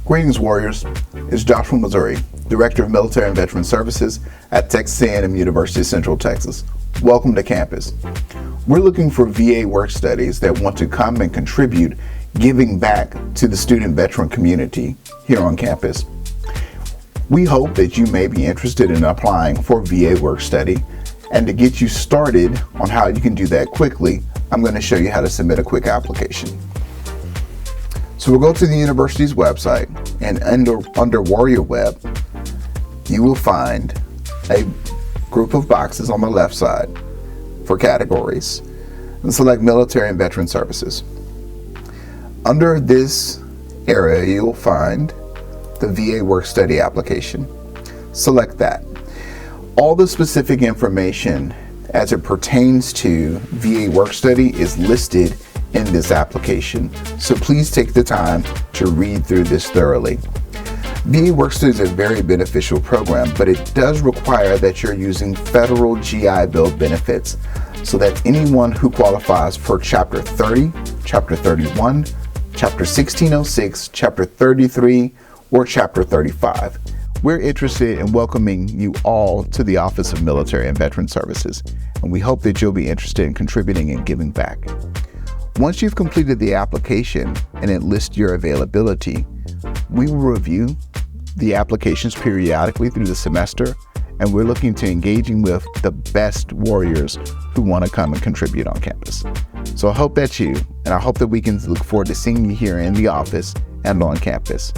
Greetings, Warriors. It's Josh from Missouri, Director of Military and Veteran Services at Texas A&M University Central Texas. Welcome to campus. We're looking for VA work studies that want to come and contribute, giving back to the student veteran community here on campus. We hope that you may be interested in applying for VA work study, and to get you started on how you can do that quickly, I'm going to show you how to submit a quick application. So we'll go to the university's website, and under Warrior Web, you will find a group of boxes on the left side for categories, and select Military and Veteran Services. Under this area, you'll find the VA Work Study application. Select that. All the specific information as it pertains to VA Work Study is listed in this application, so please take the time to read through this thoroughly. VA Work Study is a very beneficial program, but it does require that you're using federal GI Bill benefits, so that anyone who qualifies for Chapter 30, Chapter 31, Chapter 1606, Chapter 33, or Chapter 35. We're interested in welcoming you all to the Office of Military and Veteran Services, and we hope that you'll be interested in contributing and giving back. Once you've completed the application and it lists your availability, we will review the applications periodically through the semester, and we're looking to engaging with the best warriors who want to come and contribute on campus. So I hope that's you, and I hope that we can look forward to seeing you here in the office and on campus.